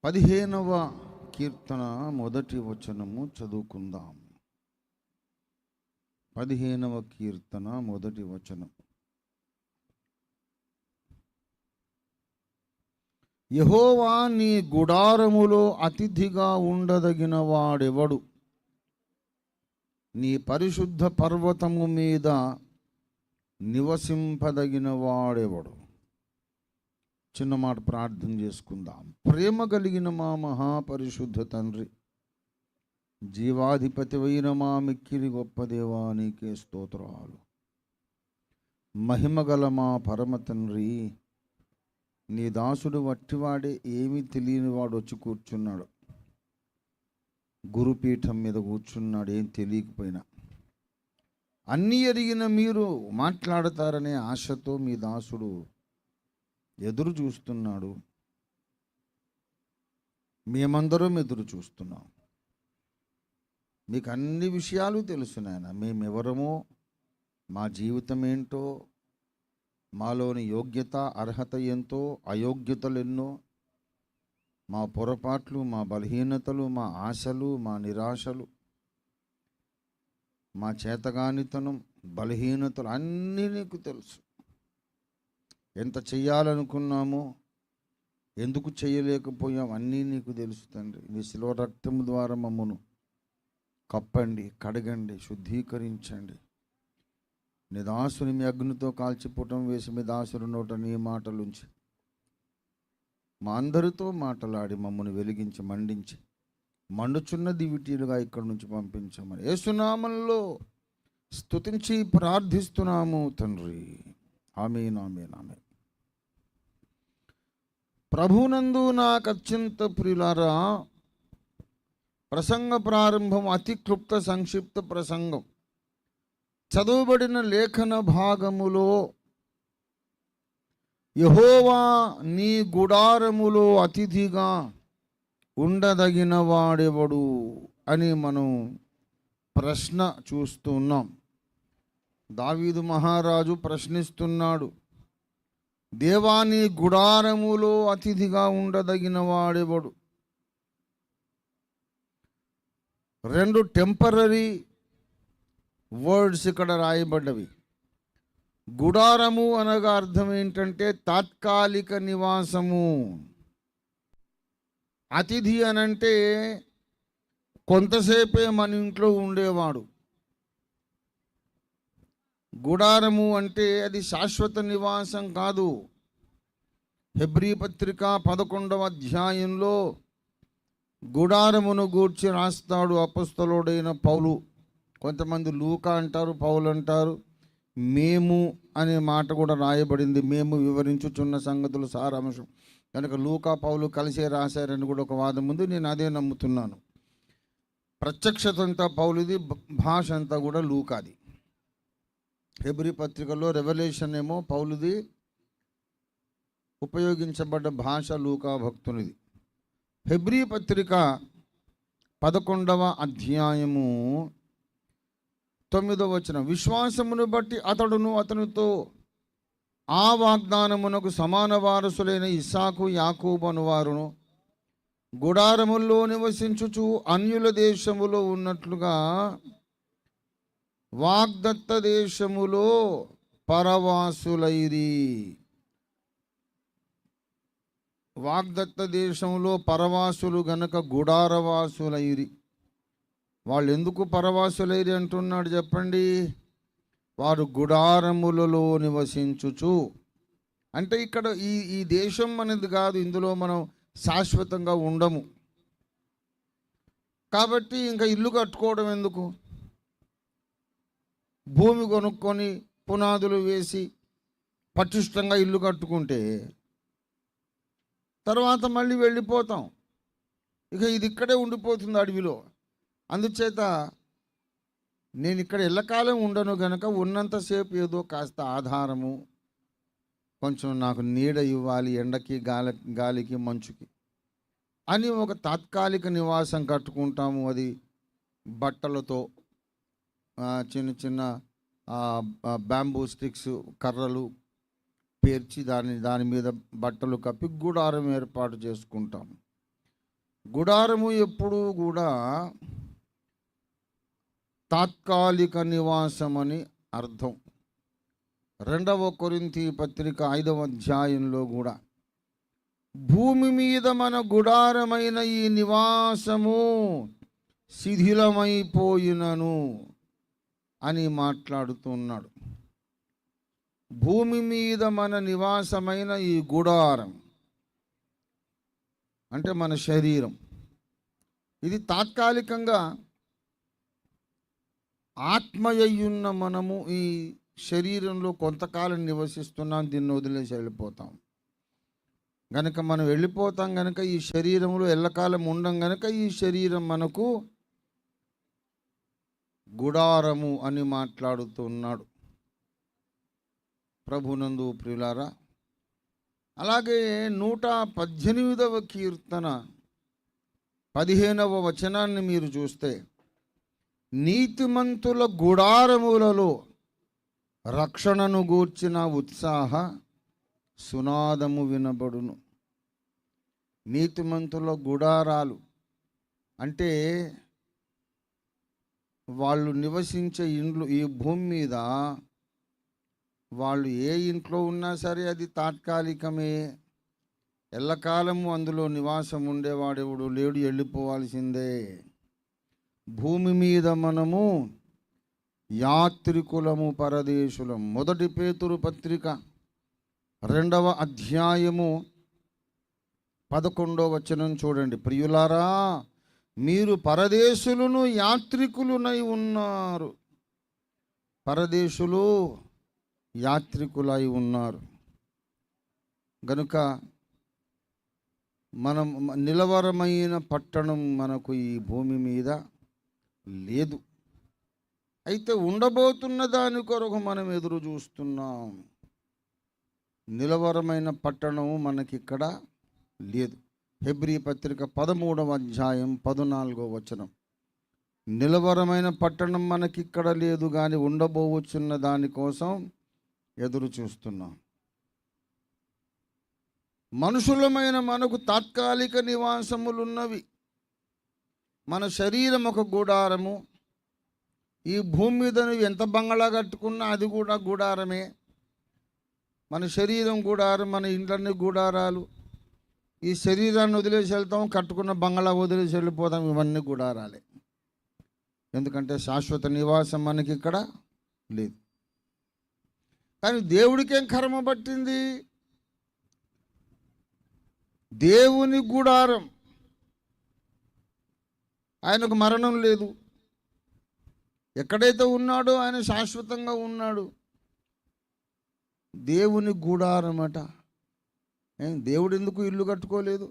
15వ కీర్తన మొదటి వచనము చదువుకుందాం. 15వ కీర్తన మొదటి వచనం. యెహోవా నీ గుడారములో అతిథిగా ఉండదగిన వాడెవడు? నీ పరిశుద్ధ పర్వతము మీద నివసింపదగిన వాడెవడు? చిన్న మాట ప్రార్థన చేసుకుందాం. ప్రేమ కలిగిన మా మహాపరిశుద్ధ తండ్రి, జీవాధిపతి అయిన మా మిక్కిలి గొప్ప దేవా, నీకే స్తోత్రాలు. మహిమగల మా పరమ తండ్రి, నీ దాసుడు వట్టివాడే, ఏమీ తెలియని వాడు వచ్చి కూర్చున్నాడు. గురుపీఠం మీద కూర్చున్నాడు, ఏం తెలియకపోయినా. అన్నీ ఎరిగిన మీరు మాట్లాడతారనే ఆశతో మీ దాసుడు ఎదురు చూస్తున్నాడు. మేమందరం ఎదురు చూస్తున్నాం. మీకు అన్ని విషయాలు తెలుసు నాయన. మేమెవరమో, మా జీవితం ఏంటో, మాలోని యోగ్యత అర్హత ఎంతో, అయోగ్యతలు ఎన్నో, మా పొరపాట్లు, మా బలహీనతలు, మా ఆశలు, మా నిరాశలు, మా చేతగానితనం, బలహీనతలు అన్నీ నీకు తెలుసు. ఎంత చెయ్యాలనుకున్నామో, ఎందుకు చేయలేకపోయాం, అన్నీ నీకు తెలుసు తండ్రి. నీ శిలువ రక్తము ద్వారా మమ్మను కప్పండి, కడగండి, శుద్ధీకరించండి. నీ దాసుని మీ అగ్నితో కాల్చిపుటం వేసి మీ దాసుని నోట నీ మాటలుంచి మా అందరితో మాటలాడి మమ్మల్ని వెలిగించి మండించి మండుచున్న దివిటీలుగా ఇక్కడి నుంచి పంపించమని యేసునామములో స్తుతించి ప్రార్థిస్తున్నాము తండ్రి. ఆమేన్, ఆమేన్, ఆమేన్. ప్రభునందు నాకు అత్యంత ప్రియులారా, ప్రసంగ ప్రారంభం అతి క్లుప్త సంక్షిప్త ప్రసంగం. చదువుబడిన లేఖన భాగములో యెహోవా నీ గుడారములో అతిథిగా ఉండదగిన వాడెవడు అని మనం ప్రశ్న చూస్తున్నాం. దావీదు మహారాజు ప్రశ్నిస్తున్నాడు, దేవా నీ గుడారములో అతిథిగా ఉండదగిన వాడెవడు? రెండు టెంపరరీ వర్డ్స్ ఇక్కడ రాయబడ్డవి. గుడారము అనగా అర్థం ఏంటంటే తాత్కాలిక నివాసము. అతిథి అనంటే కొంతసేపే మన ఇంట్లో ఉండేవాడు. గుడారము అంటే అది శాశ్వత నివాసం కాదు. హెబ్రీ పత్రిక 11వ అధ్యాయంలో గుడారమును గూర్చి రాస్తాడు అపొస్తలుడైన పౌలు. కొంతమంది లూకా అంటారు, పౌలు అంటారు. మేము అనే మాట కూడా రాయబడింది. మేము వివరించుచున్న సంగతులు సారాంశం కనుక లూకా పౌలు కలిసే రాశారని కూడా ఒక వాదం ఉంది. నేను అదే నమ్ముతున్నాను. ప్రత్యక్షత అంతా పౌలుది, భాష అంతా కూడా లూకాది. హెబ్రీ పత్రికలో రెవల్యూషన్ ఏమో పౌలుది, ఉపయోగించబడ్డ భాష లూకా భక్తునిది. హెబ్రీ పత్రిక 11వ అధ్యాయము 9వ వచనం. విశ్వాసమును బట్టి అతడును అతనితో ఆ వాగ్దానమునకు సమాన వారసులైన ఇస్సాకు, యాకోబు అనువారును గుడారముల్లో నివసించుచు అన్యుల దేశములో ఉన్నట్లుగా వాగ్దత్త దేశములో పరవాసులైరి. వాగ్దత్త దేశంలో పరవాసులు గనక గుడారవాసులైరి. వాళ్ళు ఎందుకు పరవాసులైరి అంటున్నాడు చెప్పండి? వారు గుడారములలో నివసించుచు అంటే ఇక్కడ ఈ దేశం అనేది కాదు, ఇందులో మనం శాశ్వతంగా ఉండము. కాబట్టి ఇంకా ఇల్లు కట్టుకోవడం ఎందుకు? భూమి కొనుక్కొని పునాదులు వేసి పటిష్టంగా ఇల్లు కట్టుకుంటే తర్వాత మళ్ళీ వెళ్ళిపోతాం. ఇక ఇది ఇక్కడే ఉండిపోతుంది అడవిలో. అందుచేత నేను ఇక్కడ ఎల్లకాలం ఉండను గనక ఉన్నంతసేపు ఏదో కాస్త ఆధారము, కొంచెం నాకు నీడ ఇవ్వాలి, ఎండకి గాలికి మంచుకి అని ఒక తాత్కాలిక నివాసం కట్టుకుంటాము. అది బట్టలతో, చిన్న చిన్న బ్యాంబూ స్టిక్స్, కర్రలు పేర్చి దాని మీద బట్టలు కప్పి గుడారం ఏర్పాటు చేసుకుంటాం. గుడారము ఎప్పుడూ కూడా తాత్కాలిక నివాసమని అర్థం. 2 కొరింథీ పత్రిక 5వ అధ్యాయంలో కూడా భూమి మీద మన గుడారమైన ఈ నివాసము శిథిలమైపోయినను అని మాట్లాడుతున్నాడు. భూమి మీద మన నివాసమైన ఈ గుడారం అంటే మన శరీరం, ఇది తాత్కాలికంగా ఆత్మయ్యున్న మనము ఈ శరీరంలో కొంతకాలం నివసిస్తున్నాం, దీన్ని వదిలేసి వెళ్ళిపోతాం. గనక మనం వెళ్ళిపోతాం గనక ఈ శరీరంలో ఎల్లకాలం ఉండం గనక ఈ శరీరం మనకు గుడారము అని మాట్లాడుతున్నాడు. ప్రభునందు ప్రియులారా, అలాగే 118వ కీర్తన 15వ వచనాన్ని మీరు చూస్తే, నీతిమంతుల గుడారములలో రక్షణను గూర్చిన ఉత్సాహ సునాదము వినబడును. నీతిమంతుల గుడారాలు అంటే వాళ్ళు నివసించే ఇండ్లు. ఈ భూమి మీద వాళ్ళు ఏ ఇంట్లో ఉన్నా సరే అది తాత్కాలికమే. ఎల్లకాలము అందులో నివాసం ఉండేవాడెవడు లేడు, వెళ్ళిపోవాల్సిందే. భూమి మీద మనము యాత్రికులము, పరదేశులం. 1 పేతురు పత్రిక 2వ అధ్యాయము 11వ వచనం చూడండి. ప్రియులారా, మీరు పరదేశులను యాత్రికులునై ఉన్నారు. పరదేశులు యాత్రికులై ఉన్నారు గనుక మనం నిలవరమైన పట్టణం మనకు ఈ భూమి మీద లేదు. అయితే ఉండబోతున్న దాని కొరకు మనం ఎదురు చూస్తున్నాం. నిలవరమైన పట్టణం మనకిక్కడ లేదు. హెబ్రీ పత్రిక 13వ అధ్యాయం 14వ వచనం. నిలవరమైన పట్టణం మనకిక్కడ లేదు, కానీ ఉండబోవచ్చున్న దానికోసం ఎదురు చూస్తున్నాం. మనుషులమైన మనకు తాత్కాలిక నివాసములున్నవి. మన శరీరం ఒక గుడారము. ఈ భూమి మీద నువ్వు ఎంత బంగళా కట్టుకున్నా అది కూడా గుడారమే. మన శరీరం గుడారం, మన ఇంట్లన్నీ గుడారాలు. ఈ శరీరాన్ని వదిలేసి వెళ్తాం, కట్టుకున్న బంగళా వదిలేసి వెళ్ళిపోతాం, ఇవన్నీ గుడారాలే. ఎందుకంటే శాశ్వత నివాసం మనకి ఇక్కడ లేదు. కానీ దేవుడికేం కర్మ పట్టింది? దేవుని గుడారం, ఆయనకు మరణం లేదు. ఎక్కడైతే ఉన్నాడో ఆయన శాశ్వతంగా ఉన్నాడు. దేవుని గుడారం అట. దేవుడు ఎందుకు ఇల్లు కట్టుకోలేదు?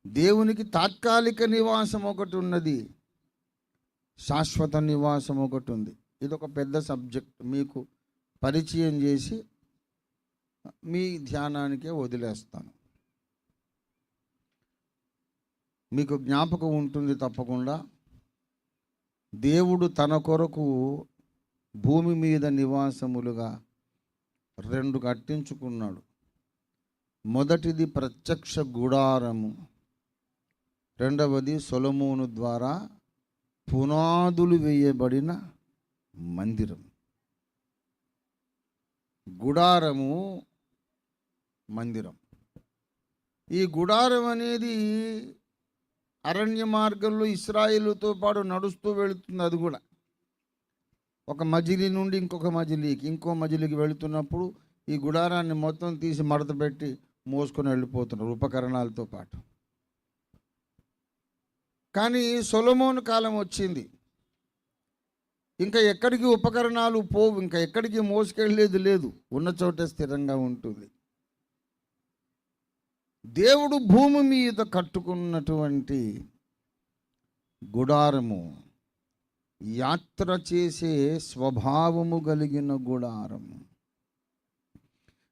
దేవునికి తాత్కాలిక నివాసం ఒకటి ఉన్నది, శాశ్వత నివాసం ఒకటి ఉంది. ఇది ఒక పెద్ద సబ్జెక్ట్, మీకు పరిచయం చేసి మీ ధ్యానానికే వదిలేస్తాను. మీకు జ్ఞాపకం ఉంటుంది తప్పకుండా. దేవుడు తన కొరకు భూమి మీద నివాసములుగా 2 కట్టించుకున్నాడు. మొదటిది ప్రత్యక్ష గుడారము, రెండవది సొలొమోను ద్వారా పునాదులు వేయబడిన మందిరం. గుడారము, మందిరం. ఈ గుడారం అనేది అరణ్య మార్గంలో ఇశ్రాయేలుతో పాటు నడుస్తూ వెళుతుంది. అది కూడా ఒక మజిలీ నుండి ఇంకొక మజిలీకి, ఇంకో మజిలీకి వెళుతున్నప్పుడు ఈ గుడారాన్ని మొత్తం తీసి మడత పెట్టి మోసుకొని వెళ్ళిపోతున్నారు ఉపకరణాలతో పాటు. కానీ సొలొమోను కాలం వచ్చింది, ఇంకా ఎక్కడికి ఉపకరణాలు పోవు, ఇంకా ఎక్కడికి మోసుకెళ్ళేది లేదు, ఉన్న చోటే స్థిరంగా ఉంటుంది. దేవుడు భూమి మీద కట్టుకున్నటువంటి గుడారము యాత్ర చేసే స్వభావము కలిగిన గుడారము,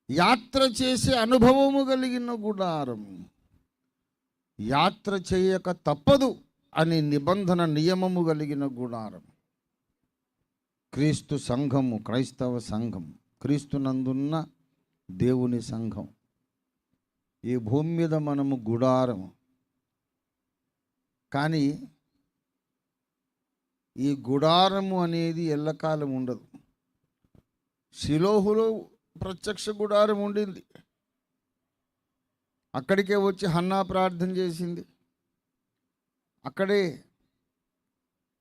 యాత్ర చేసే అనుభవము కలిగిన గుడారము, యాత్ర చేయక తప్పదు అనే నిబంధన నియమము కలిగిన గుడారం. క్రీస్తు సంఘము, క్రైస్తవ సంఘం, క్రీస్తునందున్న దేవుని సంఘం. ఈ భూమి మీద మనము గుడారం. కానీ ఈ గుడారము అనేది ఎల్లకాలం ఉండదు. షిలోహులో ప్రత్యక్ష గుడారం ఉండింది. అక్కడికే వచ్చి హన్నా ప్రార్థన చేసింది. అక్కడే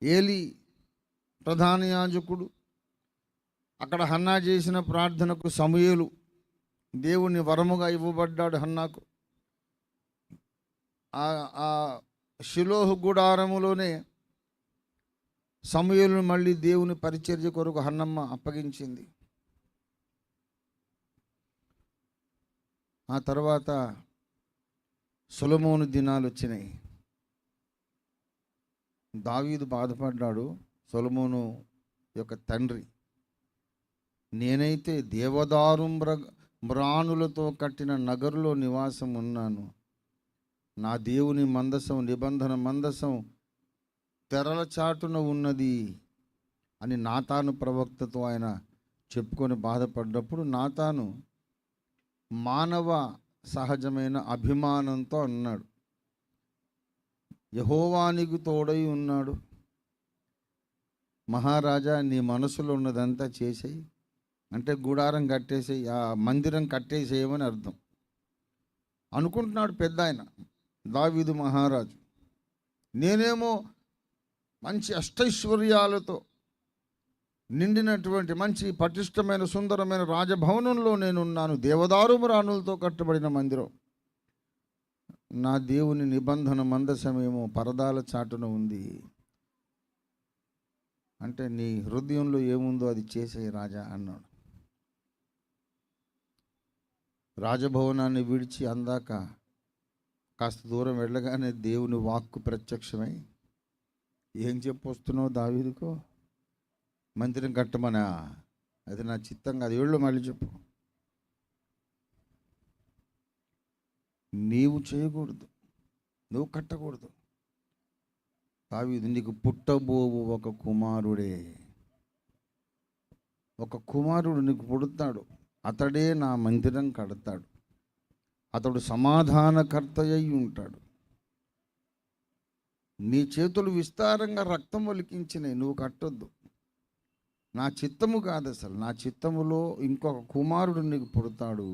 ఏలి ప్రధాన యాజకుడు, అక్కడ హన్నా చేసిన ప్రార్థనకు సమూయేలు దేవుని వరముగా ఇవ్వబడ్డాడు హన్నాకు. ఆ షిలోహు గుడారములోనే సమూయేలును మళ్ళీ దేవుని పరిచర్య కొరకు హన్నమ్మ అప్పగించింది. ఆ తర్వాత సొలొమోను దినాలు వచ్చినాయి. దావీదు బాధపడ్డాడు. సొలొమోను యొక్క తండ్రి, నేనైతే దేవదారు మ్రాణులతో కట్టిన నగరులో నివాసం ఉన్నాను, నా దేవుని మందసం, నిబంధన మందసం తెరల చాటున ఉన్నది అని నాతాను ప్రవక్తతో ఆయన చెప్పుకొని బాధపడ్డప్పుడు, నాతాను మానవ సహజమైన అభిమానంతో అన్నాడు, యెహోవా నీకు తోడై ఉన్నాడు, మహారాజా నీ మనసులో ఉన్నదంతా చేసేయి, అంటే గుడారం కట్టేసేయి, ఆ మందిరం కట్టేసేయమని అర్థం అనుకుంటున్నాడు పెద్ద ఆయన దావీదు మహారాజు. నేనేమో మంచి అష్టైశ్వర్యాలతో నిండినటువంటి మంచి పటిష్టమైన సుందరమైన రాజభవనంలో నేనున్నాను, దేవదారు మ్రాణులతో కట్టబడిన మందిరం, నా దేవుని నిబంధన మందసమేమో పరదాల చాటున ఉంది. అంటే నీ హృదయంలో ఏముందో అది చేసేయి రాజా అన్నాడు. రాజభవనాన్ని విడిచి అందాక కాస్త దూరం వెళ్ళగానే దేవుని వాక్కు ప్రత్యక్షమై, ఏం చెప్పొస్తున్నావు దావీదుకో, మందిరం కట్టమనా, అది నా చిత్తం కాదు, ఏళ్ళు మళ్ళీ చెప్పు, నీవు చేయకూడదు, నువ్వు కట్టకూడదు, దావీదు నీకు పుట్టబోవు ఒక కుమారుడే, ఒక కుమారుడు నీకు పుడతాడు, అతడే నా మందిరం కడతాడు, అతడు సమాధానకర్త అయి ఉంటాడు, నీ చేతులు విస్తారంగా రక్తం ఒలికించినాయి, నువ్వు కట్టొద్దు, నా చిత్తము కాదు అసలు, నా చిత్తములో ఇంకొక కుమారుడు నీకు పుడతాడు,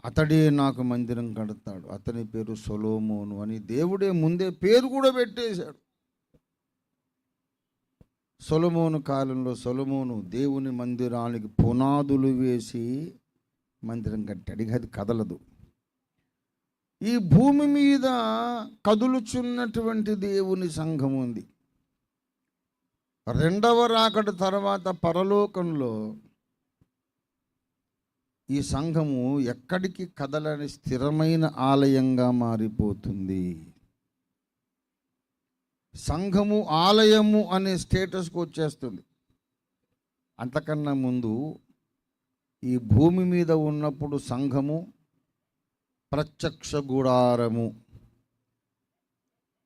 అతడే నాకు మందిరం కడతాడు, అతని పేరు సొలొమోను అని దేవుడే ముందే పేరు కూడా పెట్టేశాడు. సొలొమోను కాలంలో సొలొమోను దేవుని మందిరానికి పునాదులు వేసి మందిరం కట్టాడు. ఇక అది కదలదు. ఈ భూమి మీద కదులుచున్నటువంటి దేవుని సంఘం ఉంది. రెండవ రాకడ తర్వాత పరలోకంలో ఈ సంఘము ఎక్కడికి కదలని స్థిరమైన ఆలయంగా మారిపోతుంది. సంఘము ఆలయము అనే స్టేటస్కి వచ్చేస్తుంది. అంతకన్నా ముందు ఈ భూమి మీద ఉన్నప్పుడు సంఘము ప్రత్యక్ష గుడారము,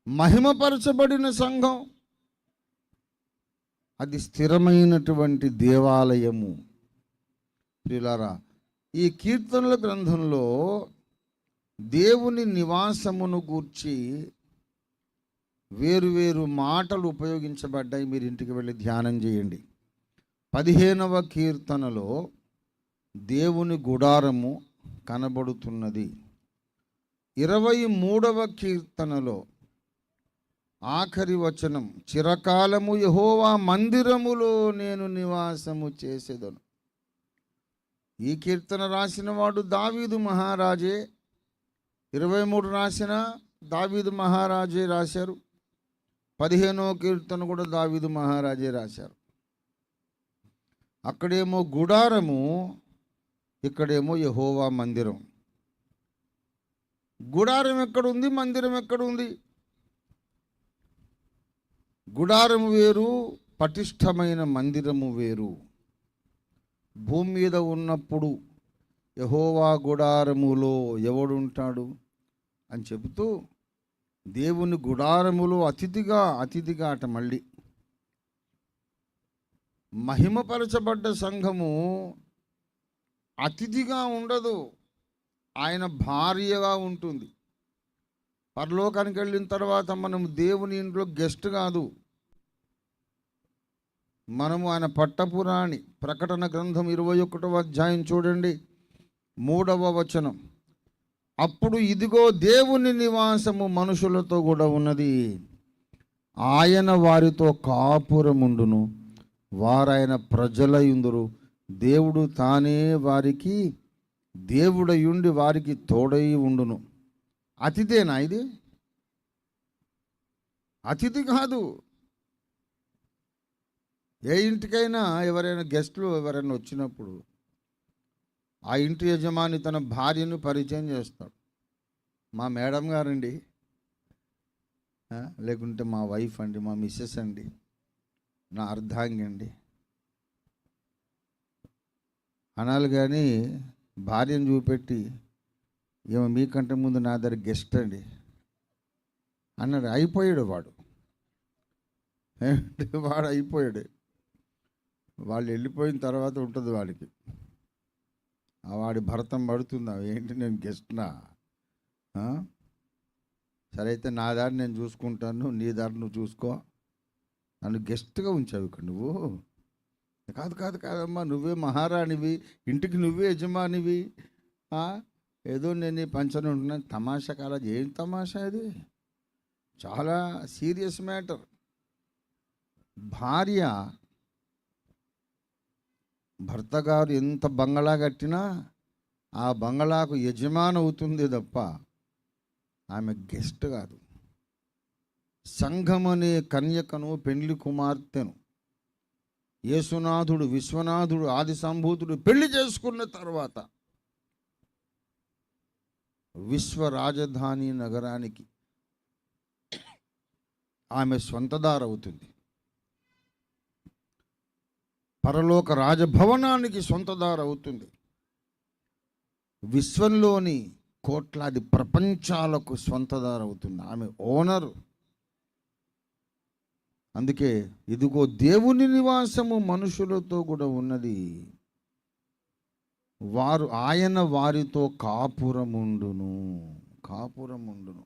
మహిమపరచబడిన సంఘం, అది స్థిరమైనటువంటి దేవాలయము. ప్రియులారా, ఈ కీర్తనల గ్రంథంలో దేవుని నివాసమును గూర్చి వేరువేరు మాటలు ఉపయోగించబడ్డాయి. మీరు ఇంటికి వెళ్ళి ధ్యానం చేయండి. 15వ కీర్తనలో దేవుని గుడారము కనబడుతున్నది. 23వ కీర్తనలో ఆఖరి వచనం, చిరకాలము యెహోవా మందిరములో నేను నివాసము చేసేదను. ఈ కీర్తన రాసిన వాడు దావీదు మహారాజే. 23 రాసిన దావీదు మహారాజే రాశారు. 15వ కీర్తన కూడా దావీదు మహారాజే రాశారు. అక్కడేమో గుడారము, ఇక్కడేమో యెహోవా మందిరం. గుడారం ఎక్కడుంది, మందిరం ఎక్కడుంది? గుడారము వేరు, పటిష్టమైన మందిరము వేరు. భూమి మీద ఉన్నప్పుడు యెహోవా గుడారములో ఎవడుంటాడు అని చెబుతూ దేవుని గుడారములో అతిథిగా అట మళ్ళీ మహిమపరచబడ్డ సంఘము అతిథిగా ఉండదు, ఆయన భార్యగా ఉంటుంది. పరలోకానికి వెళ్ళిన తర్వాత మనం దేవుని ఇంట్లో గెస్ట్ కాదు, మనము ఆయన పట్టపురాణి. ప్రకటన గ్రంథం 21వ అధ్యాయం చూడండి, 3వ వచనం. అప్పుడు ఇదిగో దేవుని నివాసము మనుషులతో కూడా ఉన్నది, ఆయన వారితో కాపురముండును, వారాయన ప్రజలయుందురు, దేవుడు తానే వారికి దేవుడయుండి వారికి తోడై ఉండును. అతిథేనా ఇది? అతిథి కాదు. ఏ ఇంటికైనా ఎవరైనా గెస్టులు ఎవరైనా వచ్చినప్పుడు ఆ ఇంటి యజమాని తన భార్యను పరిచయం చేస్తాడు. మా మేడం గారండి, లేకుంటే మా వైఫ్ అండి, మా మిస్సెస్ అండి, నా అర్ధాంగి అండి అనాలి. కానీ భార్యను చూపెట్టి ఏమో మీకంటే ముందు నా దగ్గర గెస్ట్ అండి అన్నాడు. అయిపోయాడు వాడు, వాడు అయిపోయాడు. వాళ్ళు వెళ్ళిపోయిన తర్వాత ఉంటుంది వాడికి, వాడి భరతం పడుతుందా, ఏంటి నేను గెస్ట్నా? సరే అయితే నా దారి నేను చూసుకుంటాను, నీ దారి నువ్వు చూసుకో, నన్ను గెస్ట్గా ఉంచావు ఇక్కడ నువ్వు. కాదు కాదు కాదమ్మా, నువ్వే మహారాణివి, ఇంటికి నువ్వే యజమానివి, ఏదో నేను ఈ పంచని ఉంటున్నాను. తమాషా కాల, ఏం తమాషా ఇది? చాలా సీరియస్ మ్యాటర్. భార్య భర్త గారు ఎంత బంగళా కట్టినా ఆ బంగళాకు యజమాని అవుతుంది తప్ప ఆమె గెస్ట్ కాదు. సంఘమనే కన్యకను, పెండ్లి కుమార్తెను యేసునాథుడు, విశ్వనాథుడు, ఆది సంభూతుడు పెళ్లి చేసుకున్న తర్వాత విశ్వ రాజధాని నగరానికి ఆమె సొంతదారవుతుంది. పరలోక రాజభవనానికి సొంతదారవుతుంది. విశ్వంలోని కోట్లాది ప్రపంచాలకు సొంతదారవుతుంది. ఆమె ఓనరు. అందుకే ఇదిగో దేవుని నివాసము మనుషులతో కూడా ఉన్నది, వారు ఆయన వారితో కాపురముండును. కాపురముండును.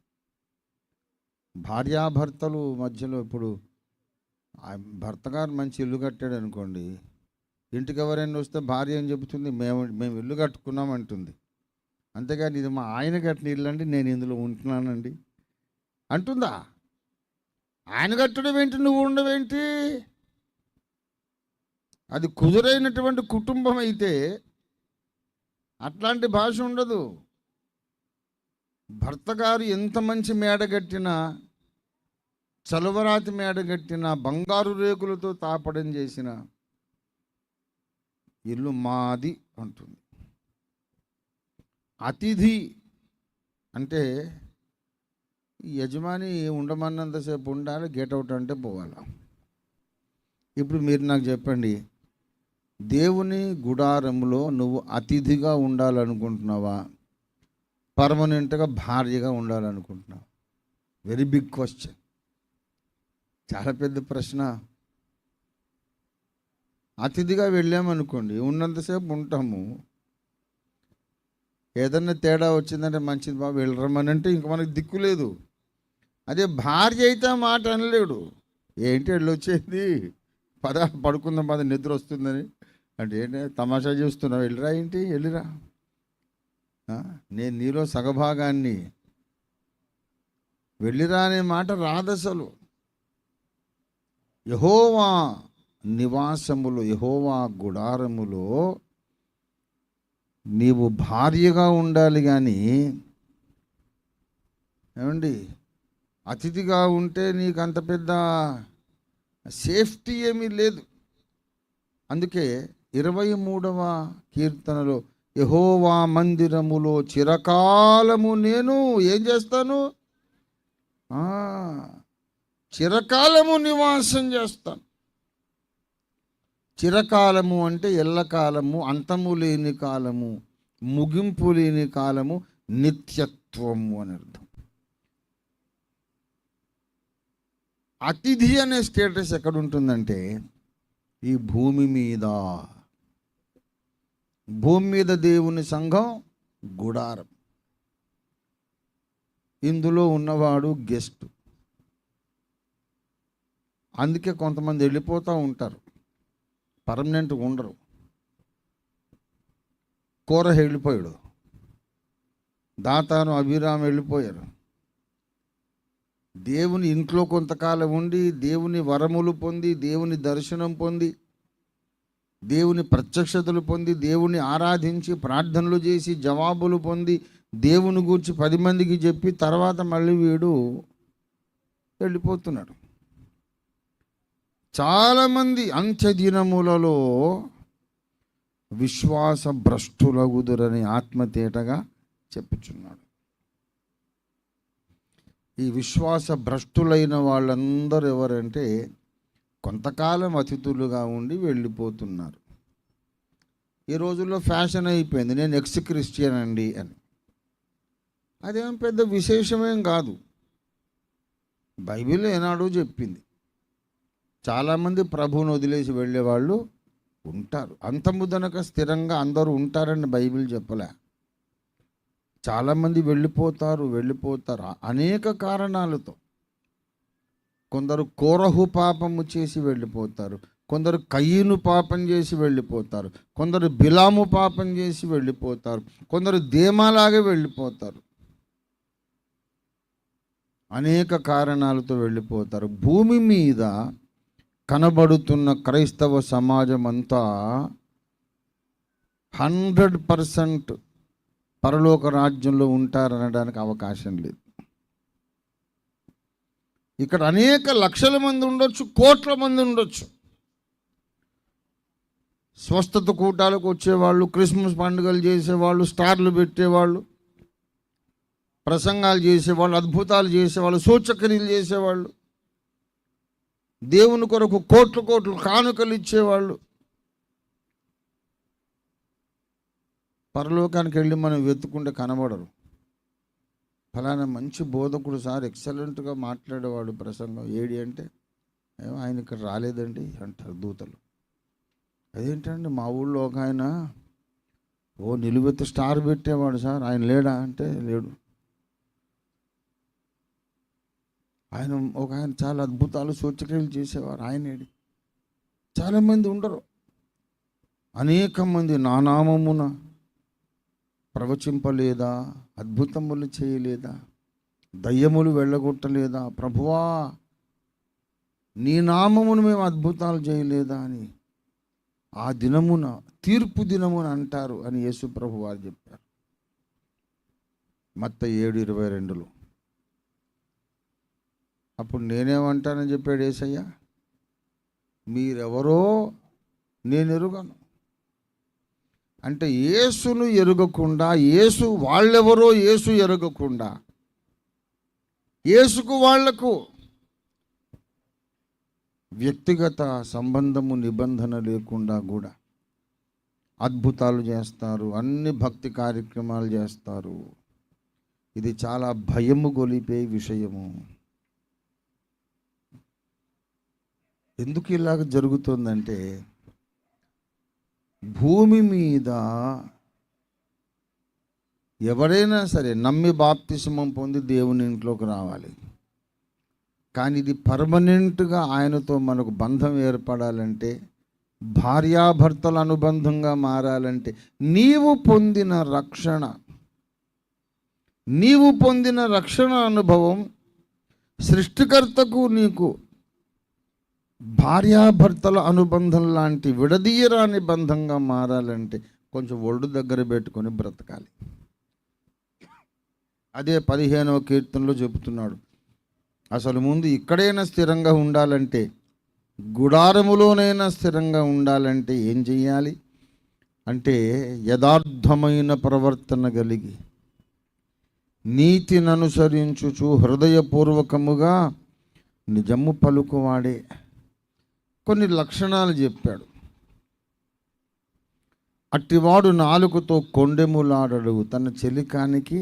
భార్యాభర్తలు మధ్యలో ఇప్పుడు భర్త గారు మంచి ఇల్లు కట్టాడు అనుకోండి, ఇంటికి ఎవరైనా వస్తే భార్య ఏం చెబుతుంది, మేము ఇల్లు కట్టుకున్నాం అంటుంది. అంతేగాని ఇది మా ఆయన కట్టిన ఇల్లు అండి, నేను ఇందులో ఉంటున్నానండి అంటుందా? ఆయన కట్టడం ఏంటి, నువ్వు ఉండవేంటి? అది కుదురైనటువంటి కుటుంబం అయితే అట్లాంటి భాష ఉండదు. భర్త గారు ఎంత మంచి మేడ కట్టినా, చలవరాతి మేడ కట్టిన, బంగారు రేకులతో తాపడం చేసిన ఇల్లు మాది అంటుంది. అతిథి అంటే యజమాని ఉండమన్నంతసేపు ఉండాలి, గేట్అవుట్ అంటే పోవాలా. ఇప్పుడు మీరు నాకు చెప్పండి, దేవుని గుడారంలో నువ్వు అతిథిగా ఉండాలనుకుంటున్నావా, పర్మనెంట్గా భార్యగా ఉండాలనుకుంటున్నావా? వెరీ బిగ్ క్వశ్చన్, చాలా పెద్ద ప్రశ్న. అతిథిగా వెళ్ళామనుకోండి, ఉన్నంతసేపు ఉంటాము, ఏదన్నా తేడా వచ్చిందంటే మంచిది బాబు వెళ్ళరమ్మనంటే ఇంక మనకు దిక్కు లేదు. అదే భార్య అయితే మాట అనలేడు. ఏంటి వెళ్ళొచ్చేది, పడుకుందాం పద, నిద్ర వస్తుందని అంటే ఏంటి తమాషా చూస్తున్నావు, వెళ్ళిరా ఏంటి, వెళ్ళిరా, నేను నీలో సగభాగాన్ని, వెళ్ళిరా అనే మాట రాదసలు. యెహోవా నివాసములో, యెహోవా గుడారములో నీవు భార్యగా ఉండాలి. కానీ ఏమండి, అతిథిగా ఉంటే నీకు అంత పెద్ద సేఫ్టీ ఏమీ లేదు. అందుకే 23వ కీర్తనలో యెహోవా మందిరములో చిరకాలము నేను ఏం చేస్తాను, చిరకాలము నివాసం చేస్తాను. చిరకాలము అంటే ఎల్లకాలము, అంతము లేని కాలము, ముగింపు లేని కాలము, నిత్యత్వము అని అర్థం. అతిథి అనే స్టేటస్ ఎక్కడుంటుందంటే ఈ భూమి మీద. భూమి మీద దేవుని సంఘం గుడారం. ఇందులో ఉన్నవాడు గెస్ట్. అందుకే కొంతమంది వెళ్ళిపోతూ ఉంటారు, పర్మనెంట్గా ఉండరు. కూర వెళ్ళిపోయాడు, దాతాను అభిరామ్ వెళ్ళిపోయారు. దేవుని ఇంట్లో కొంతకాలం ఉండి దేవుని వరములు పొంది, దేవుని దర్శనం పొంది, దేవుని ప్రత్యక్షతలు పొంది, దేవుని ఆరాధించి ప్రార్థనలు చేసి జవాబులు పొంది దేవుని గురించి 10 మందికి చెప్పి తర్వాత మళ్ళీ వీడు వెళ్ళిపోతున్నాడు. చాలామంది అంత్య దినములలో విశ్వాస భ్రష్టులగుదురని ఆత్మతేటగా చెప్పుచున్నాడు. ఈ విశ్వాస భ్రష్టులైన వాళ్ళందరూ ఎవరంటే కొంతకాలం అతిథులుగా ఉండి వెళ్ళిపోతున్నారు. ఈ రోజుల్లో ఫ్యాషన్ అయిపోయింది, నేను ఎక్స్ క్రిస్టియన్ అండి అని. అదేం పెద్ద విశేషమేం కాదు. బైబిల్ ఏనాడు చెప్పింది. చాలామంది ప్రభువును వదిలేసి వెళ్ళేవాళ్ళు ఉంటారు. అంతముదనక స్థిరంగా అందరూ ఉంటారని బైబిల్ చెప్పలే. చాలామంది వెళ్ళిపోతారు అనేక కారణాలతో. కొందరు కోరహు పాపము చేసి వెళ్ళిపోతారు, కొందరు కయ్యను పాపం చేసి వెళ్ళిపోతారు, కొందరు బిలాము పాపం చేసి వెళ్ళిపోతారు, కొందరు దేమాలాగే వెళ్ళిపోతారు. అనేక కారణాలతో వెళ్ళిపోతారు. భూమి మీద కనబడుతున్న క్రైస్తవ సమాజం అంతా 100% పరలోక రాజ్యంలో ఉంటారనడానికి అవకాశం లేదు. ఇక్కడ అనేక లక్షల మంది ఉండొచ్చు, కోట్ల మంది ఉండొచ్చు. స్వస్థత కూటాలకు వచ్చేవాళ్ళు, క్రిస్మస్ పండుగలు చేసేవాళ్ళు, స్టార్లు పెట్టేవాళ్ళు, ప్రసంగాలు చేసేవాళ్ళు, అద్భుతాలు చేసేవాళ్ళు, సూచక్రియలు చేసేవాళ్ళు, దేవుని కొరకు కోట్లు కానుకలు ఇచ్చేవాళ్ళు. పరలోకానికి వెళ్ళి మనం వెతుకుంటే కనబడరు. ఫలానా మంచి బోధకుడు సార్, ఎక్సలెంట్గా మాట్లాడేవాడు, ప్రసంగం ఏడి అంటే ఆయన ఇక్కడ రాలేదండి అంటారు దూతలు. అదేంటండి మా ఊళ్ళో ఒక ఆయన నిలువెత్తు స్టార్ పెట్టేవాడు సార్, ఆయన లేడా అంటే లేడు. ఆయన చాలా అద్భుతాలు సూచక్రియలు చేసేవారు, ఆయనేడి. చాలామంది ఉండరు. అనేక మంది నా నామమున ప్రవచింపలేదా, అద్భుతములు చేయలేదా, దయ్యములు వెళ్ళగొట్టలేదా, ప్రభువా నీ నామమును మేము అద్భుతాలు చేయలేదా అని ఆ దినమున, తీర్పు దినమున అంటారు అని యేసు ప్రభు వారు చెప్పారు. మత్తయి 7:22. అప్పుడు నేనేమంటానని చెప్పాడు యేసయ్య, మీరెవరో నేను ఎరుగను అంటే యేసును ఎరుగకుండా, వాళ్ళెవరో యేసు ఎరగకుండా, యేసుకు వాళ్లకు వ్యక్తిగత సంబంధము నిబంధన లేకుండా కూడా అద్భుతాలు చేస్తారు, అన్ని భక్తి కార్యక్రమాలు చేస్తారు. ఇది చాలా భయము గొలిపే విషయము. ఎందుకు ఇలాగ జరుగుతుందంటే, భూమి మీద ఎవరైనా సరే నమ్మి బాప్తిస్మం పొంది దేవుని ఇంట్లోకి రావాలి. కానీ ఇది పర్మనెంట్గా ఆయనతో మనకు బంధం ఏర్పడాలంటే, భార్యాభర్తల అనుబంధంగా మారాలంటే నీవు పొందిన రక్షణ అనుభవం సృష్టికర్తకు నీకు భార్యాభర్తల అనుబంధం లాంటి విడదీయరాని బంధంగా మారాలంటే కొంచెం ఒళ్ళు దగ్గర పెట్టుకొని బ్రతకాలి. అదే 15వ కీర్తనలో చెబుతున్నాడు. అసలు ముందు ఇక్కడైనా స్థిరంగా ఉండాలంటే, గుడారములోనైనా స్థిరంగా ఉండాలంటే ఏం చెయ్యాలి అంటే, యథార్థమైన ప్రవర్తన కలిగి నీతిని అనుసరించుచు హృదయపూర్వకముగా నిజము పలుకువాడే. కొన్ని లక్షణాలు చెప్పాడు. అట్టివాడు నాలుకతో కొండెములాడడు, తన చెలికానికి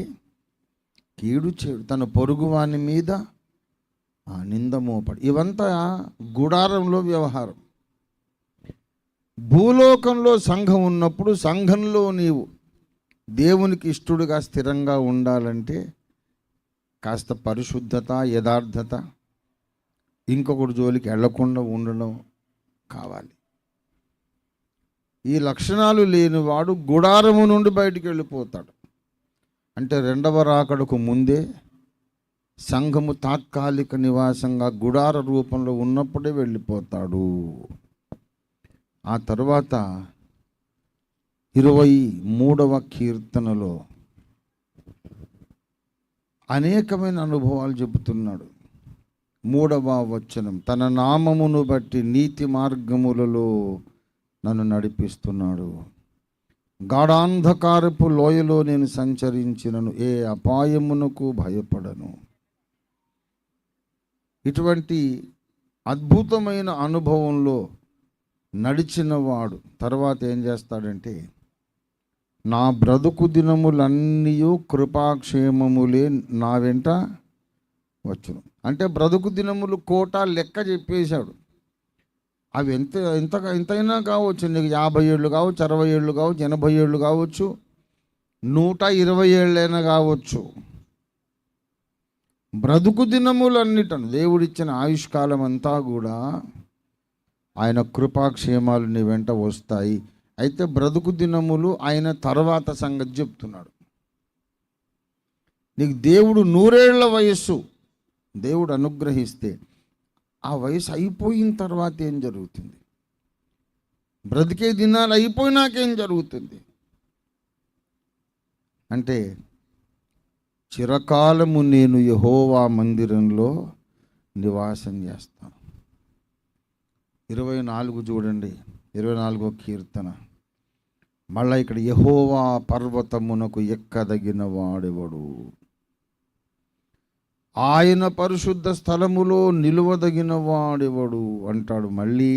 కీడు చేయడు, తన పొరుగువాని మీద నింద మోపడు. ఇవంతా గుడారంలో వ్యవహారం. భూలోకంలో సంఘం ఉన్నప్పుడు, సంఘంలో నీవు దేవునికి ఇష్టడుగా స్థిరంగా ఉండాలంటే కాస్త పరిశుద్ధత, యథార్థత, ఇంకొకటి జోలికి వెళ్లకుండా ఉండడం కావాలి. ఈ లక్షణాలు లేనివాడు గుడారము నుండి బయటికి వెళ్ళిపోతాడు. అంటే రెండవ రాకడకు ముందే సంఘము తాత్కాలిక నివాసంగా గుడార రూపంలో ఉన్నప్పుడే వెళ్ళిపోతాడు. ఆ తరువాత 23వ కీర్తనలో అనేకమైన అనుభవాలు చెబుతున్నాడు. 3వ వచనం, తన నామమును బట్టి నీతి మార్గములలో నన్ను నడిపిస్తున్నాడు. గాఢాంధకారపు లోయలో నేను సంచరించినను, ఏ అపాయమునకు భయపడను. ఇటువంటి అద్భుతమైన అనుభవంలో నడిచిన వాడు తర్వాత ఏం చేస్తాడంటే, నా బ్రతుకు దినములన్నీ కృపాక్షేమములే నా వెంట వచ్చును. అంటే బ్రతుకు దినములు కోటా లెక్క చెప్పేశాడు. అవి ఎంతైనా కావచ్చు. నీకు 50 ఏళ్ళు కావచ్చు, 60 ఏళ్ళు కావచ్చు, 80 ఏళ్ళు కావచ్చు, 120 ఏళ్ళైనా కావచ్చు. బ్రతుకు దినములన్నిటను దేవుడిచ్చిన ఆయుష్కాలం అంతా కూడా ఆయన కృపాక్షేమాలు నీ వెంట వస్తాయి. అయితే బ్రతుకు దినములు ఆయన తర్వాత సంగతి చెప్తున్నాడు. నీకు దేవుడు 100 ఏళ్ల వయస్సు దేవుడు అనుగ్రహిస్తే ఆ వయసు అయిపోయిన తర్వాత ఏం జరుగుతుంది? బ్రతికే దినాలు అయిపోయినాకేం జరుగుతుంది అంటే, చిరకాలము నేను యెహోవా మందిరంలో నివాసం చేస్తాను. 24 చూడండి, 24వ కీర్తన. మళ్ళా ఇక్కడ యెహోవా పర్వతమునకు ఎక్కదగిన వాడెవడు, ఆయన పరిశుద్ధ స్థలములో నిలువదగిన వాడెవడు అంటాడు. మళ్ళీ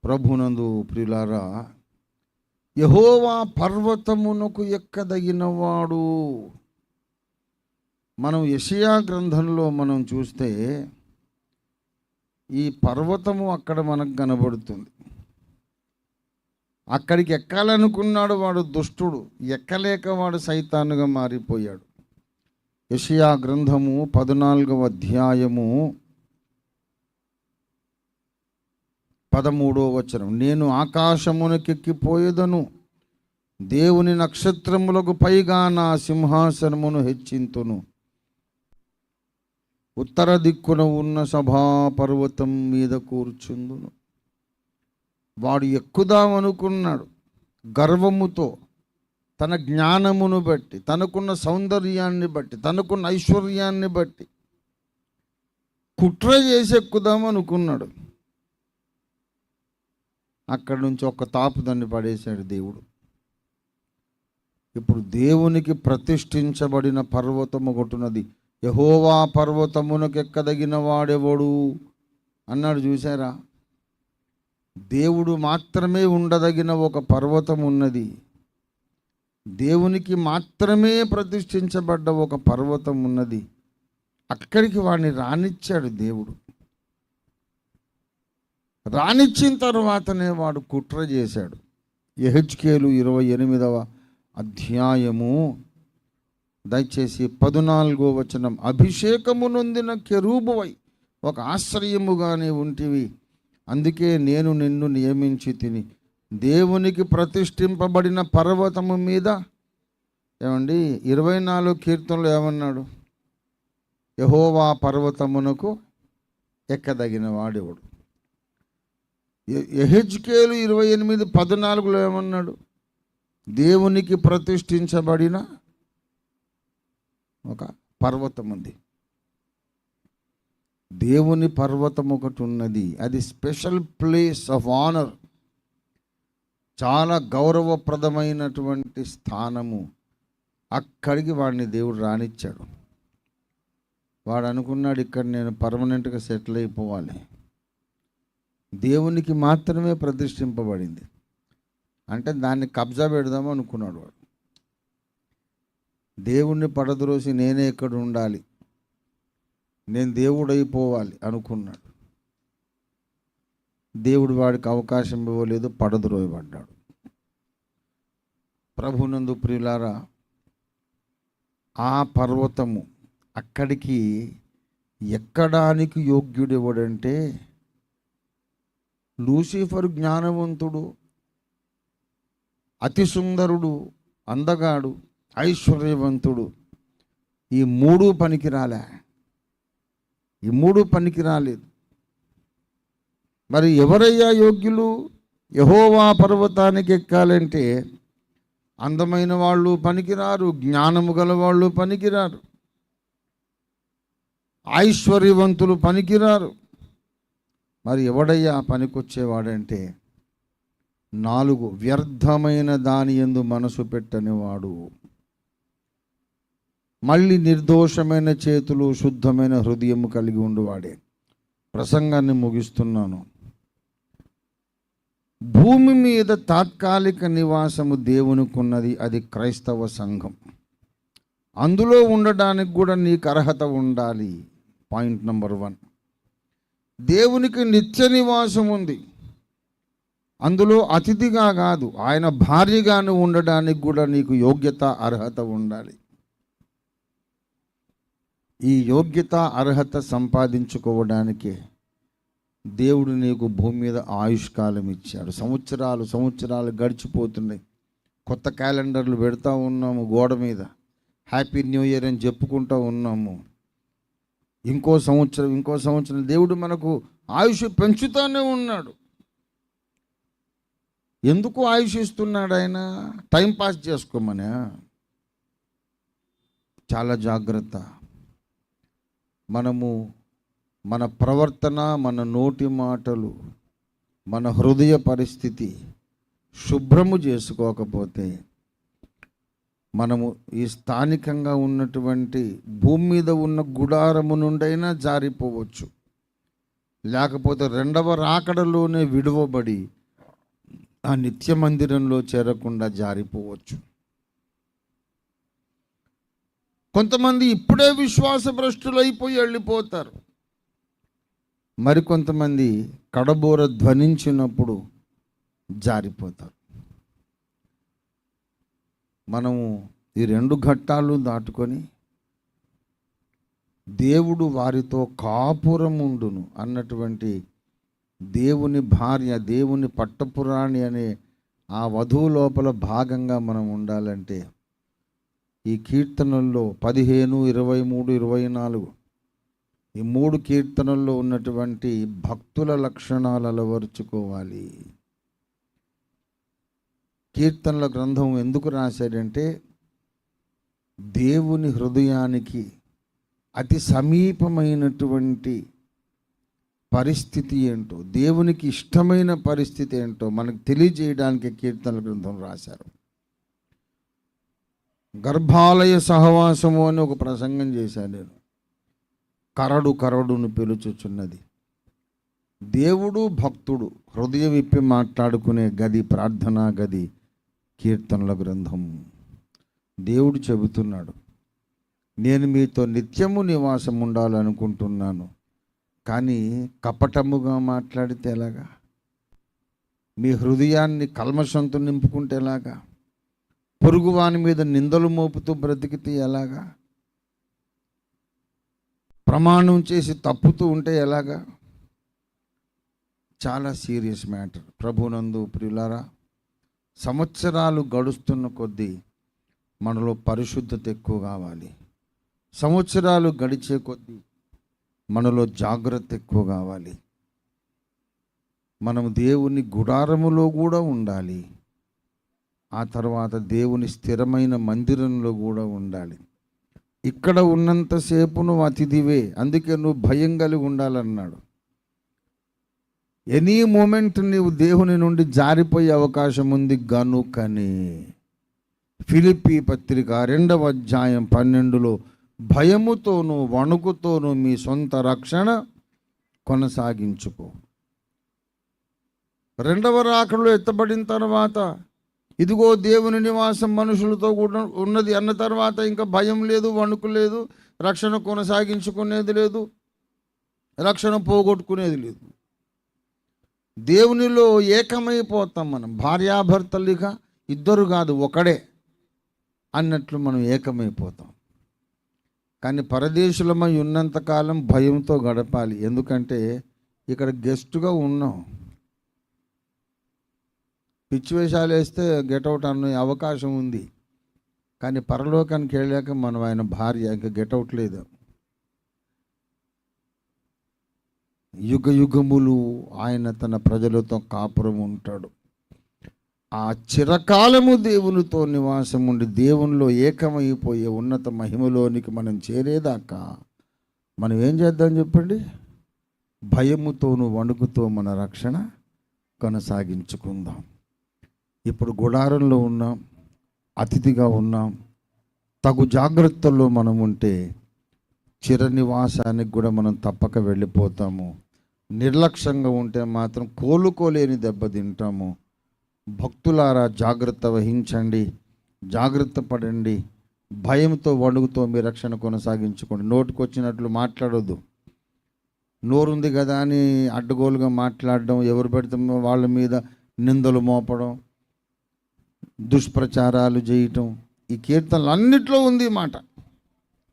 ప్రభునందు ప్రియులారా, యెహోవా పర్వతమునకు ఎక్కదగిన వాడు. మనం యెషయా గ్రంథంలో మనం చూస్తే ఈ పర్వతము అక్కడ మనకు కనబడుతుంది. అక్కడికి ఎక్కాలనుకున్నాడు వాడు దుష్టుడు, ఎక్కలేక వాడు సైతానుగా మారిపోయాడు. యెషయా గ్రంథము 14వ అధ్యాయము 13వ వచనం, నేను ఆకాశమునకెక్కిపోయేదను, దేవుని నక్షత్రములకు పైగా నా సింహాసనమును హెచ్చింతును, ఉత్తర దిక్కున ఉన్న సభా పర్వతం మీద కూర్చుందును. వాడు ఎక్కుదామనుకున్నాడు గర్వముతో, తన జ్ఞానమును బట్టి, తనకున్న సౌందర్యాన్ని బట్టి, తనకున్న ఐశ్వర్యాన్ని బట్టి కుట్ర చేసి ఎక్కుదామనుకున్నాడు. అక్కడి నుంచి ఒక తాపు దాన్ని పడేశాడు దేవుడు. ఇప్పుడు దేవునికి ప్రతిష్ఠించబడిన పర్వతం ఒకటున్నది. యెహోవా పర్వతమునకు ఎక్కదగిన వాడెవడు అన్నాడు. చూసారా, దేవుడు మాత్రమే ఉండదగిన ఒక పర్వతం ఉన్నది. దేవునికి మాత్రమే ప్రతిష్ఠించబడ్డ ఒక పర్వతం ఉన్నది. అక్కడికి వాడిని రానిచ్చాడు దేవుడు. రానిచ్చిన తర్వాతనే వాడు కుట్ర చేశాడు. యెహెజ్కేలు 28వ అధ్యాయము దయచేసి 14వ వచనం, అభిషేకము నొందిన కెరూబువై ఒక ఆశ్రయముగానే ఉంటివి, అందుకే నేను నిన్ను నియమించి తిని దేవునికి ప్రతిష్ఠింపబడిన పర్వతము మీద. ఏమండి, 24 కీర్తనలో ఏమన్నాడు? యెహోవా పర్వతమునకు ఎక్కదగిన వాడెవడు. యెహెజ్కేలు 28:14లో ఏమన్నాడు? దేవునికి ప్రతిష్ఠించబడిన ఒక పర్వతం ఉంది. దేవుని పర్వతం ఒకటి ఉన్నది. అది స్పెషల్ ప్లేస్ ఆఫ్ ఆనర్, చాలా గౌరవప్రదమైనటువంటి స్థానము. అక్కడికి వాడిని దేవుడు రానిచ్చాడు. వాడు అనుకున్నాడు, ఇక్కడ నేను పర్మనెంట్గా సెటిల్ అయిపోవాలి. దేవునికి మాత్రమే ప్రతిష్ఠింపబడింది అంటే దాన్ని కబ్జా పెడదాము అనుకున్నాడు వాడు. దేవుణ్ణి పడద్రోసి నేనే ఇక్కడ ఉండాలి, నేను దేవుడైపోవాలి అనుకున్నాడు. దేవుడు వాడికి అవకాశం ఇవ్వలేదు, పడద్రోయబడ్డాడు. ప్రభునందు ప్రియులారా, ఆ పర్వతము అక్కడికి ఎక్కడానికి యోగ్యుడు ఎవడంటే లూసిఫర్ జ్ఞానవంతుడు, అతి సుందరుడు, అందగాడు, ఐశ్వర్యవంతుడు. ఈ మూడు పనికి రాలేదు. మరి ఎవరయ్యా యోగ్యులు? యెహోవా పర్వతానికి ఎక్కాలంటే అందమైన వాళ్ళు పనికిరారు, జ్ఞానము గల వాళ్ళు పనికిరారు, ఐశ్వర్యవంతులు పనికిరారు. మరి ఎవడయ్యా పనికొచ్చేవాడంటే 4 వ్యర్థమైన దాని యందు మనసు పెట్టనివాడు, మళ్ళీ నిర్దోషమైన చేతులు, శుద్ధమైన హృదయము కలిగి ఉండువాడే. ప్రసంగాన్ని ముగిస్తున్నాను. భూమి మీద తాత్కాలిక నివాసము దేవునికున్నది, అది క్రైస్తవ సంఘం. అందులో ఉండడానికి కూడా నీకు అర్హత ఉండాలి. Point number 1. దేవునికి నిత్య నివాసం ఉంది. అందులో అతిథిగా కాదు, ఆయన భార్యగాను ఉండడానికి కూడా నీకు యోగ్యత, అర్హత ఉండాలి. ఈ యోగ్యత, అర్హత సంపాదించుకోవడానికే దేవుడు నీకు భూమి మీద ఆయుష్కాలం ఇచ్చాడు. సంవత్సరాలు గడిచిపోతున్నాయి. కొత్త క్యాలెండర్లు పెడతా ఉన్నాము గోడ మీద, హ్యాపీ న్యూ ఇయర్ అని చెప్పుకుంటూ ఉన్నాము. ఇంకో సంవత్సరం దేవుడు మనకు ఆయుష్ పెంచుతూనే ఉన్నాడు. ఎందుకు ఆయుష్ ఇస్తున్నాడు ఆయన? టైంపాస్ చేసుకోమనే. చాలా జాగ్రత్త. మనము మన ప్రవర్తన, మన నోటి మాటలు, మన హృదయ పరిస్థితి శుభ్రము చేసుకోకపోతే మనము ఈ స్థానికంగా ఉన్నటువంటి భూమి మీద ఉన్న గుడారము నుండైనా జారిపోవచ్చు, లేకపోతే 2వ రాకడలోనే విడువబడి ఆ నిత్య మందిరంలో చేరకుండా జారిపోవచ్చు. కొంతమంది ఇప్పుడే విశ్వాస భ్రష్టులు అయిపోయి వెళ్ళిపోతారు. మరికొంతమంది కడబోర ధ్వనించినప్పుడు జారిపోతారు. మనము ఈ 2 ఘట్టాలు దాటుకొని దేవుడు వారితో కాపురముండును అన్నటువంటి దేవుని భార్య, దేవుని పట్టపురాణి అనే ఆ వధువు లోపల భాగంగా మనం ఉండాలంటే ఈ కీర్తనల్లో 15, 23, 24 ఈ 3 కీర్తనల్లో ఉన్నటువంటి భక్తుల లక్షణాలు అలవరుచుకోవాలి. కీర్తనల గ్రంథం ఎందుకు రాశాడంటే దేవుని హృదయానికి అతి సమీపమైనటువంటి పరిస్థితి ఏంటో, దేవునికి ఇష్టమైన పరిస్థితి ఏంటో మనకు తెలియజేయడానికి కీర్తనల గ్రంథం రాశారు. గర్భాలయ సహవాసము అని ఒక ప్రసంగం చేశాను నేను. కరడును పిలుచుచున్నది. దేవుడు భక్తుడు హృదయం విప్పి మాట్లాడుకునే గది, ప్రార్థనా గది కీర్తనల గ్రంథం. దేవుడు చెబుతున్నాడు, నేను మీతో నిత్యము నివాసం ఉండాలనుకుంటున్నాను, కానీ కపటముగా మాట్లాడితే ఎలాగా? మీ హృదయాన్ని కల్మషంతో నింపుకుంటే ఎలాగా? పొరుగువాని మీద నిందలు మోపుతూ బ్రతికితే ఎలాగా? ప్రమాణం చేసి తప్పుతూ ఉంటే ఎలాగా? చాలా సీరియస్ మ్యాటర్. ప్రభునందు ప్రియులారా, సంవత్సరాలు గడుస్తున్న కొద్దీ మనలో పరిశుద్ధత ఎక్కువ కావాలి. సంవత్సరాలు గడిచే కొద్దీ మనలో జాగ్రత్త ఎక్కువ కావాలి. మనం దేవుని గుడారములో కూడా ఉండాలి. ఆ తర్వాత దేవుని స్థిరమైన మందిరంలో కూడా ఉండాలి. ఇక్కడ ఉన్నంతసేపు నువ్వు అతిథివే, అందుకే నువ్వు భయం కలిగి ఉండాలన్నాడు. ఎనీ మూమెంట్ నీవు దేవుని నుండి జారిపోయే అవకాశం ఉంది. గనుకని ఫిలిప్పీ పత్రిక 2వ అధ్యాయం 12లో భయముతోనూ వణుకుతోనూ మీ సొంత రక్షణ కొనసాగించుకో. 2వ రాకడలో ఎత్తబడిన తర్వాత ఇదిగో దేవుని నివాసం మనుషులతో కూడా ఉన్నది అన్న తర్వాత ఇంకా భయం లేదు, వణుకు లేదు, రక్షణ కొనసాగించుకునేది లేదు, రక్షణ పోగొట్టుకునేది లేదు. దేవునిలో ఏకమైపోతాం మనం. భార్యాభర్తలుగా ఇద్దరు కాదు, ఒకడే అన్నట్లు మనం ఏకమైపోతాం. కానీ పరదేశులమై ఉన్నంతకాలం భయంతో గడపాలి. ఎందుకంటే ఇక్కడ గెస్ట్గా ఉన్నాం. పిచ్చి వేషాలు వేస్తే గెటౌట్ అనే అవకాశం ఉంది. కానీ పరలోకానికి వెళ్ళాక మనం ఆయన భార్య, ఇంకా గెటౌట్ లేదు. యుగ యుగములు ఆయన తన ప్రజలతో కాపురం ఉంటాడు. ఆ చిరకాలము దేవునితో నివాసం ఉండి దేవునిలో ఏకమైపోయే ఉన్నత మహిమలోనికి మనం చేరేదాకా మనం ఏం చేద్దాం చెప్పండి? భయముతోను వణుకుతో మన రక్షణ కొనసాగించుకుందాం. ఇప్పుడు గుడారంలో ఉన్నాం, అతిథిగా ఉన్నాం. తగు జాగ్రత్తల్లో మనం ఉంటే చిర నివాసానికి కూడా మనం తప్పక వెళ్ళిపోతాము. నిర్లక్ష్యంగా ఉంటే మాత్రం కోలుకోలేని దెబ్బతింటాము. భక్తులారా, జాగ్రత్త వహించండి, జాగ్రత్త పడండి. భయంతో వణుకుతో మీ రక్షణ కొనసాగించుకోండి. నోటికొచ్చినట్లు మాట్లాడొద్దు. నోరుంది కదా అని అడ్డగోలుగా మాట్లాడడం, ఎవరు పెడతామో వాళ్ళ మీద నిందలు మోపడం, దుష్ప్రచారాలు చేయటం, ఈ కీర్తనలు అన్నిట్లో ఉంది మాట.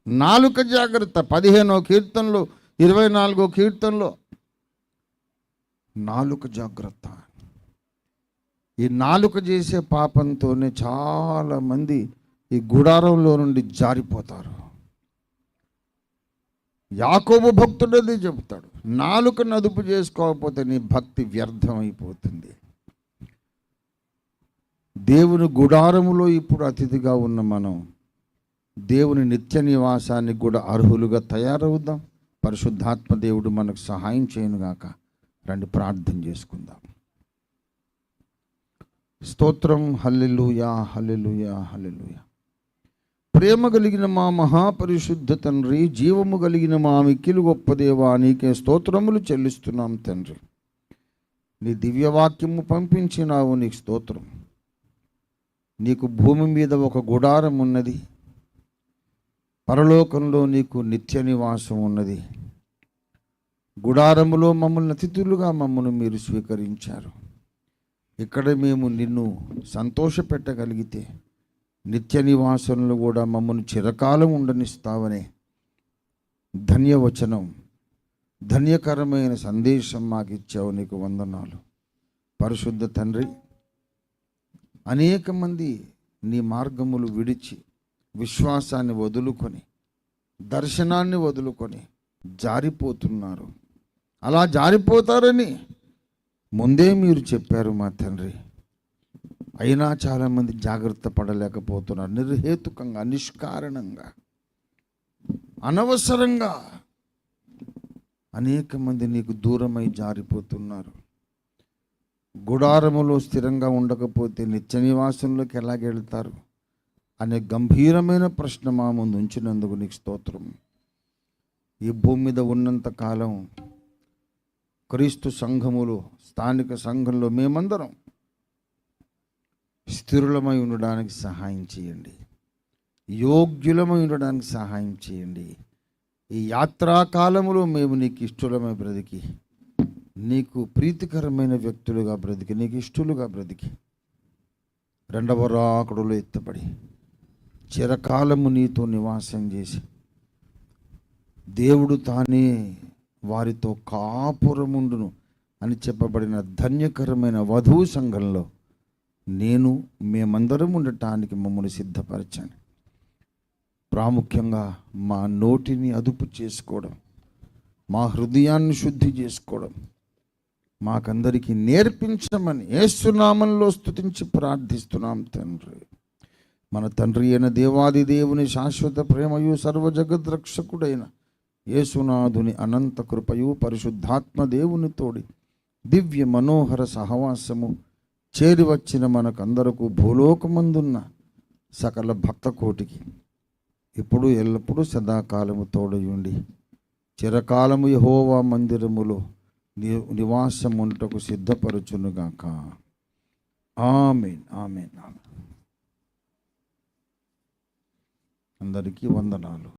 నాలుక జాగ్రత్త. 15వ కీర్తనలో, 24వ కీర్తనలో నాలుక జాగ్రత్త. ఈ నాలుక చేసే పాపంతోనే చాలామంది ఈ గుడారంలో నుండి జారిపోతారు. యాకోబు భక్తుడు అది చెబుతాడు, నాలుకను అదుపు చేసుకోకపోతే నీ భక్తి వ్యర్థమైపోతుంది. దేవుని గుడారములో ఇప్పుడు అతిథిగా ఉన్న మనం దేవుని నిత్య నివాసానికి కూడా అర్హులుగా తయారవుదాం. పరిశుద్ధాత్మ దేవుడు మనకు సహాయం చేయనుగాక. రండి ప్రార్థన చేసుకుందాం. స్తోత్రం. హల్లెలూయా, హల్లెలూయా, హల్లెలూయా. ప్రేమ కలిగిన మా మహాపరిశుద్ధ తండ్రి, జీవము కలిగిన మా మిక్కిలి గొప్ప దేవా, నీకే స్తోత్రములు చెల్లిస్తున్నాం తండ్రి. నీ దివ్యవాక్యము పంపించినావు, నీకు స్తోత్రం. నీకు భూమి మీద ఒక గుడారం ఉన్నది, పరలోకంలో నీకు నిత్య నివాసం ఉన్నది. గుడారములో మమ్మల్ని అతిథులుగా మీరు స్వీకరించారు. ఇక్కడ మేము నిన్ను సంతోషపెట్టగలిగితే నిత్య నివాసంలో కూడా మమ్మల్ని చిరకాలం ఉండనిస్తావనే ధన్యవచనం, ధన్యకరమైన సందేశం మాకు ఇచ్చావు. నీకు వందనాలు. పరిశుద్ధ తండ్రి, అనేక మంది నీ మార్గములు విడిచి విశ్వాసాన్ని వదులుకొని, దర్శనాన్ని వదులుకొని జారిపోతున్నారు. అలా జారిపోతారని ముందే మీరు చెప్పారు మా తండ్రి. అయినా చాలామంది జాగ్రత్త పడలేకపోతున్నారు. నిర్హేతుకంగా, నిష్కారణంగా, అనవసరంగా అనేక మంది నీకు దూరమై జారిపోతున్నారు. గుడారములో స్థిరంగా ఉండకపోతే నిత్య నివాసంలోకి ఎలాగెళ్తారు అనే గంభీరమైన ప్రశ్న మా ముందు ఉంచినందుకు నీకు స్తోత్రం. ఈ భూమి మీద ఉన్నంత కాలం క్రీస్తు సంఘములో, స్థానిక సంఘంలో మేమందరం స్థిరులమై ఉండడానికి సహాయం చేయండి. యోగ్యులమై ఉండడానికి సహాయం చేయండి. ఈ యాత్రాకాలములో మేము నీకు ఇష్టలమై బ్రతికి, నీకు ప్రీతికరమైన వ్యక్తులుగా బ్రతికి, నీకు ఇష్టలుగా బ్రతికి, రెండవ రాకడలో ఎత్తబడి చిరకాలము నీతో నివాసం చేసి దేవుడు తానే వారితో కాపురముండును అని చెప్పబడిన ధన్యకరమైన వధువు సంఘంలో మేమందరం ఉండటానికి మమ్మల్ని సిద్ధపరచండి. ప్రాముఖ్యంగా మా నోటిని అదుపు చేసుకోవడం, మా హృదయాన్ని శుద్ధి చేసుకోవడం మాకందరికీ నేర్పించమని యేసు నామములో స్తుతించి ప్రార్థిస్తున్నాం తండ్రి. మన తండ్రి అయిన దేవాది దేవుని శాశ్వత ప్రేమయు సర్వజగద్రక్షకుడైన యేసునాథుని అనంత కృపయు పరిశుద్ధాత్మ దేవుని తోడి దివ్య మనోహర సహవాసము చేరి వచ్చిన మనకందరకు భూలోకమందున్న సకల భక్త కోటికి ఇప్పుడు ఎల్లప్పుడూ సదాకాలము తోడయుండి చిరకాలము యెహోవా మందిరములో నివాసముంటకు సిద్ధపరచునుగాక. ఆమేన్, ఆమేన్, ఆమేన్. అందరికీ వందనాలు.